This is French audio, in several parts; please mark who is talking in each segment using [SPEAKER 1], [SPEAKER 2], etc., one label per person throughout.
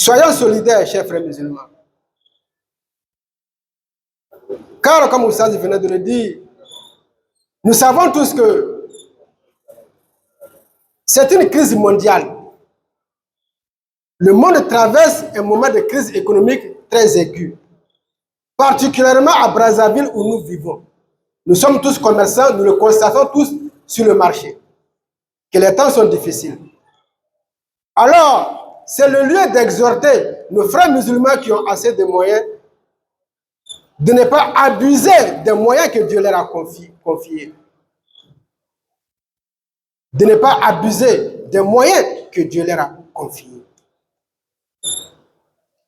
[SPEAKER 1] Soyons solidaires, chers frères musulmans. Car, comme Oussaz venait de le dire, nous savons tous que c'est une crise mondiale. Le monde traverse un moment de crise économique très aiguë, particulièrement à Brazzaville où nous vivons. Nous sommes tous commerçants, nous le constatons tous sur le marché, que les temps sont difficiles. Alors, c'est le lieu d'exhorter nos frères musulmans qui ont assez de moyens de ne pas abuser des moyens que Dieu leur a confiés. De ne pas abuser des moyens que Dieu leur a confiés.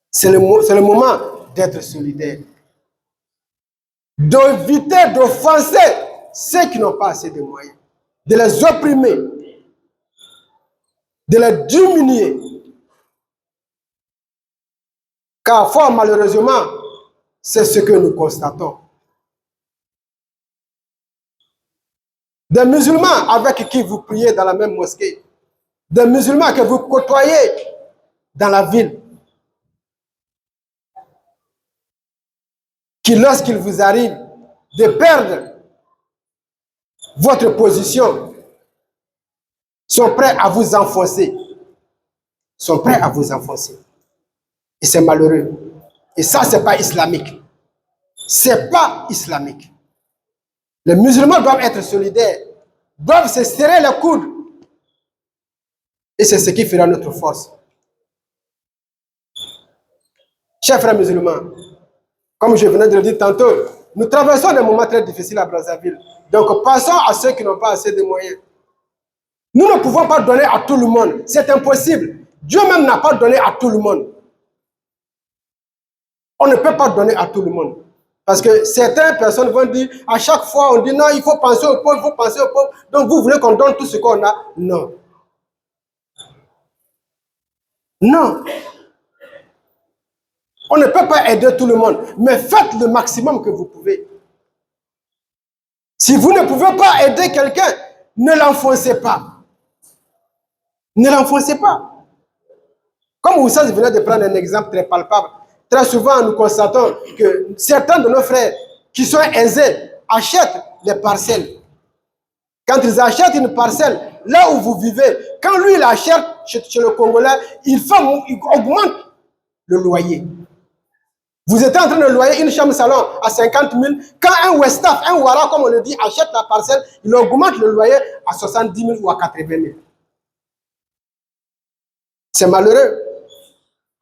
[SPEAKER 1] C'est le moment d'être solidaire. D'éviter d'offenser ceux qui n'ont pas assez de moyens. De les opprimer. De les diminuer. Car fort malheureusement, c'est ce que nous constatons. Des musulmans avec qui vous priez dans la même mosquée. Des musulmans que vous côtoyez dans la ville. Qui, lorsqu'il vous arrive de perdre votre position, sont prêts à vous enfoncer. Sont prêts à vous enfoncer. Et c'est malheureux. Et ça, ce n'est pas islamique. Ce n'est pas islamique. Les musulmans doivent être solidaires, doivent se serrer les coudes. Et c'est ce qui fera notre force. Chers frères musulmans, comme je venais de le dire tantôt, nous traversons des moments très difficiles à Brazzaville. Donc, passons à ceux qui n'ont pas assez de moyens. Nous ne pouvons pas donner à tout le monde. C'est impossible. Dieu même n'a pas donné à tout le monde. On ne peut pas donner à tout le monde. Parce que certaines personnes vont dire, à chaque fois, on dit non, il faut penser aux pauvres, il faut penser aux pauvres. Donc, vous voulez qu'on donne tout ce qu'on a? Non. Non. On ne peut pas aider tout le monde, mais faites le maximum que vous pouvez. Si vous ne pouvez pas aider quelqu'un, ne l'enfoncez pas. Ne l'enfoncez pas. Comme Oussaz venait de prendre un exemple très palpable, très souvent nous constatons que certains de nos frères qui sont aisés achètent les parcelles. Quand ils achètent une parcelle, là où vous vivez, quand lui il achète chez le Congolais, il augmente le loyer. Vous êtes en train de loyer une chambre salon à 50 000. Quand un Westaf, un Ouara, comme on le dit, achète la parcelle, il augmente le loyer à 70 000 ou à 80 000. C'est malheureux.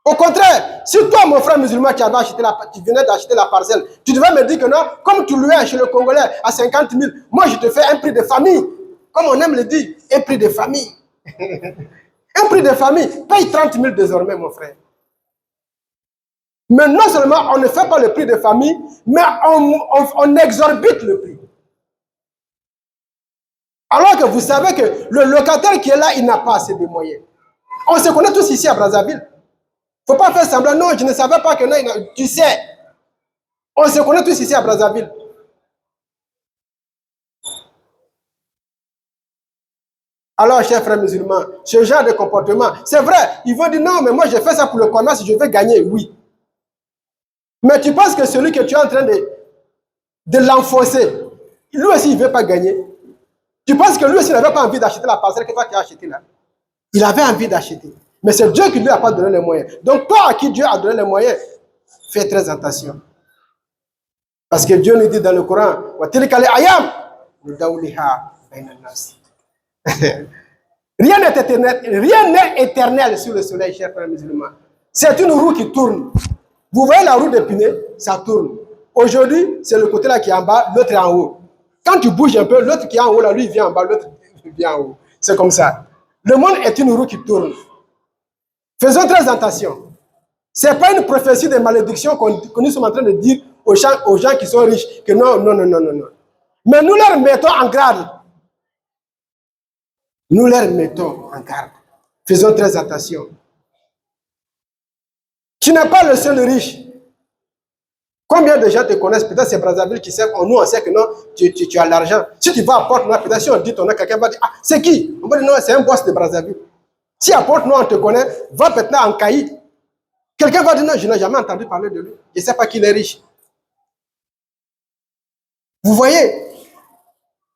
[SPEAKER 1] Au contraire, si toi, mon frère musulman, tu venais d'acheter la parcelle, tu devais me dire que non, comme tu louais chez le Congolais à 50 000, moi je te fais un prix de famille. Comme on aime le dire, un prix de famille. Un prix de famille. Paye 30 000 désormais, mon frère. Mais non seulement on ne fait pas le prix de famille, mais on exorbite le prix. Alors que vous savez que le locataire qui est là, il n'a pas assez de moyens. On se connaît tous ici à Brazzaville. Il ne faut pas faire semblant, non, je ne savais pas que non, tu sais. On se connaît tous ici à Brazzaville. Alors, chers frères musulmans, ce genre de comportement, c'est vrai, ils vont dire non, mais moi je fais ça pour le commerce, je veux gagner, oui. Mais tu penses que celui que tu es en train de l'enfoncer, lui aussi, il ne veut pas gagner. Tu penses que lui aussi, il n'avait pas envie d'acheter la parcelle que toi tu as achetée là. Il avait envie d'acheter. Mais c'est Dieu qui ne lui a pas donné les moyens. Donc toi, à qui Dieu a donné les moyens, fais très attention. Parce que Dieu nous dit dans le Coran, rien n'est éternel sur le soleil, chers frères musulmans. C'est une roue qui tourne. Vous voyez la roue d'épinay, ça tourne. Aujourd'hui, c'est le côté là qui est en bas, l'autre est en haut. Quand tu bouges un peu, l'autre qui est en haut, là, lui, il vient en bas, l'autre vient en haut. C'est comme ça. Le monde est une roue qui tourne. Faisons très attention. Ce n'est pas une prophétie de malédiction que nous sommes en train de dire aux gens qui sont riches, que non. Mais nous leur mettons en garde. Nous leur mettons en garde. Faisons très attention. Tu n'es pas le seul riche. Combien de gens te connaissent? Peut-être c'est Brazzaville qui sait, nous on sait que non, tu as l'argent. Si tu vas à Porte-Noire, peut-être si on dit ton nom, quelqu'un va dire, ah, c'est qui? On va dire non, c'est un boss de Brazzaville. Si à Porte-Noire on te connaît, va maintenant en Caïd. Quelqu'un va dire non, je n'ai jamais entendu parler de lui. Je ne sais pas qu'il est riche. Vous voyez?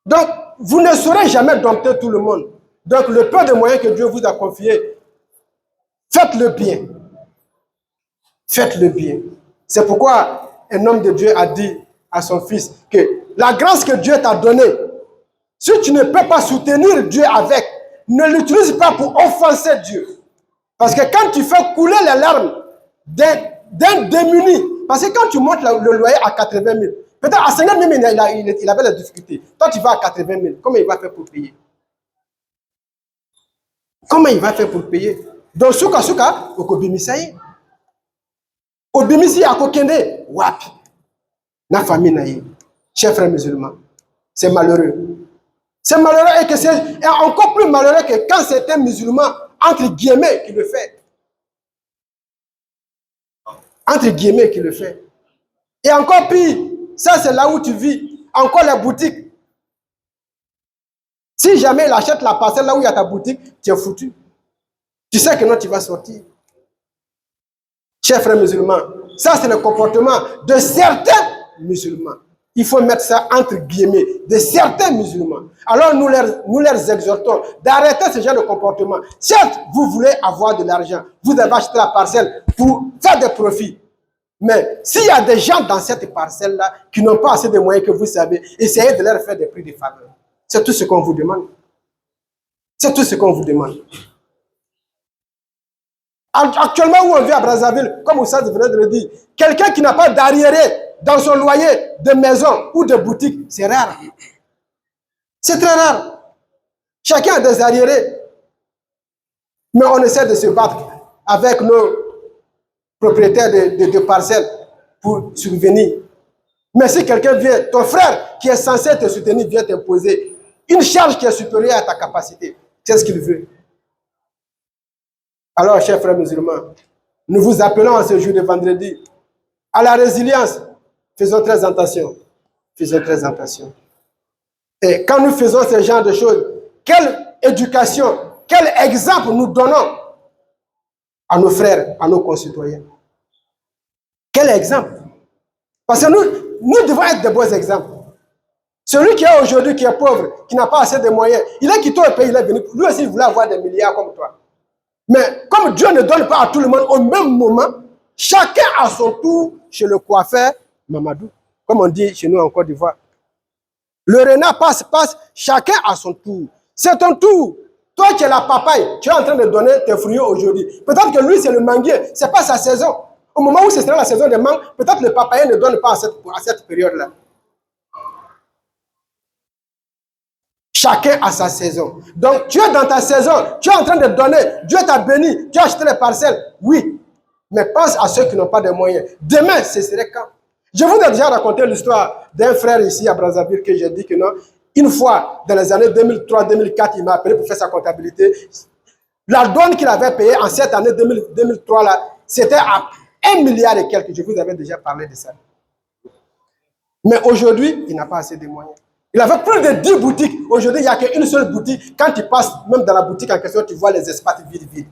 [SPEAKER 1] Donc, vous ne saurez jamais dompter tout le monde. Donc, le peu de moyens que Dieu vous a confiés, faites le bien. Faites le bien. C'est pourquoi un homme de Dieu a dit à son fils que la grâce que Dieu t'a donnée, si tu ne peux pas soutenir Dieu avec, ne l'utilise pas pour offenser Dieu. Parce que quand tu fais couler les larmes d'un démuni, parce que quand tu montes le loyer à 80 000, peut-être à 50 000, il avait la difficulté. Toi, tu vas à 80 000. Comment il va faire pour payer? Comment il va faire pour payer? Donc, souka, okobimisaye. Obimisi akokende, wapi. Na famille naïe. Chers frères musulmans, c'est malheureux. C'est malheureux et que c'est encore plus malheureux que quand c'est un musulman, entre guillemets, qui le fait. Entre guillemets, qui le fait. Et encore pire, ça c'est là où tu vis. Encore la boutique. Si jamais il achète la parcelle là où il y a ta boutique, tu es foutu. Tu sais que non, tu vas sortir. Chers frères musulmans, ça c'est le comportement de certains musulmans. Il faut mettre ça entre guillemets, de certains musulmans. Alors nous leur exhortons d'arrêter ce genre de comportement. Certes, vous voulez avoir de l'argent, vous avez acheté la parcelle pour faire des profits. Mais s'il y a des gens dans cette parcelle-là qui n'ont pas assez de moyens que vous savez, essayez de leur faire des prix de faveur. C'est tout ce qu'on vous demande. C'est tout ce qu'on vous demande. Actuellement, où on vit à Brazzaville, comme Oussad venait de le dire, quelqu'un qui n'a pas d'arriéré dans son loyer de maison ou de boutique, c'est rare. C'est très rare. Chacun a des arriérés. Mais on essaie de se battre avec nos propriétaires de parcelles pour subvenir. Mais si quelqu'un vient, ton frère qui est censé te soutenir vient t'imposer une charge qui est supérieure à ta capacité, c'est ce qu'il veut. Alors, chers frères musulmans, nous vous appelons à ce jour de vendredi à la résilience. Faisons très attention. Faisons très attention. Et quand nous faisons ce genre de choses, quelle éducation, quel exemple nous donnons à nos frères, à nos concitoyens? Quel exemple? Parce que nous devons être de bons exemples. Celui qui est aujourd'hui, qui est pauvre, qui n'a pas assez de moyens, il a quitté le pays, il est venu. Lui aussi, il voulait avoir des milliards comme toi. Mais comme Dieu ne donne pas à tout le monde au même moment, chacun à son tour chez le coiffeur Mamadou, comme on dit chez nous en Côte d'Ivoire. Le renard passe, chacun à son tour. C'est ton tour. Toi qui es la papaye, tu es en train de donner tes fruits aujourd'hui. Peut-être que lui, c'est le manguier, ce n'est pas sa saison. Au moment où ce sera la saison des mangues, peut-être le papaye ne donne pas à cette période-là. Chacun a sa saison. Donc, tu es dans ta saison, tu es en train de donner, Dieu t'a béni, tu as acheté les parcelles, oui. Mais pense à ceux qui n'ont pas de moyens. Demain, ce serait quand? Je vous ai déjà raconté l'histoire d'un frère ici à Brazzaville que j'ai dit que non. Une fois, dans les années 2003-2004, il m'a appelé pour faire sa comptabilité. La douane qu'il avait payée en cette année 2003, là, c'était à 1 milliard et quelques. Je vous avais déjà parlé de ça. Mais aujourd'hui, il n'a pas assez de moyens. Il avait plus de 10 boutiques. Aujourd'hui, il n'y a qu'une seule boutique. Quand tu passes même dans la boutique en question, tu vois les espaces vides.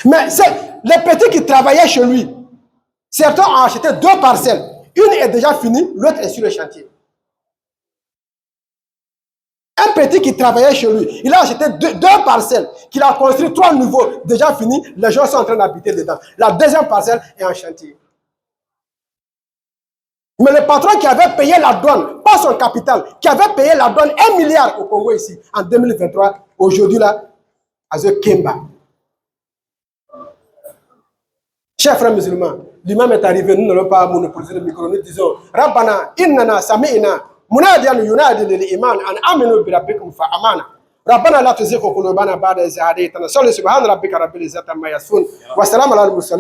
[SPEAKER 1] Mais c'est les petits qui travaillaient chez lui. Certains ont acheté 2 parcelles. Une est déjà finie, l'autre est sur le chantier. Un petit qui travaillait chez lui, il a acheté 2 parcelles, qu'il a construit 3 nouveaux, déjà finis. Les gens sont en train d'habiter dedans. La deuxième parcelle est en chantier. Mais le patron qui avait payé la douane, pas son capital, qui avait payé la douane 1 milliard au Congo ici, en 2023, aujourd'hui là, à The Kemba. Chers frères musulmans, l'imam est arrivé, nous n'allons pas monopoliser le micro, nous disons, Rabbana, innana, sami'ina, munadiyan yunadi lil iman, an aminu bi rabbikum fa amana. Rabbana la tuzigh qulubana ba'da idh hadaytana. Salli subhana rabbika rabbil izzati amma yasifun. Wa salamun alal mursalin.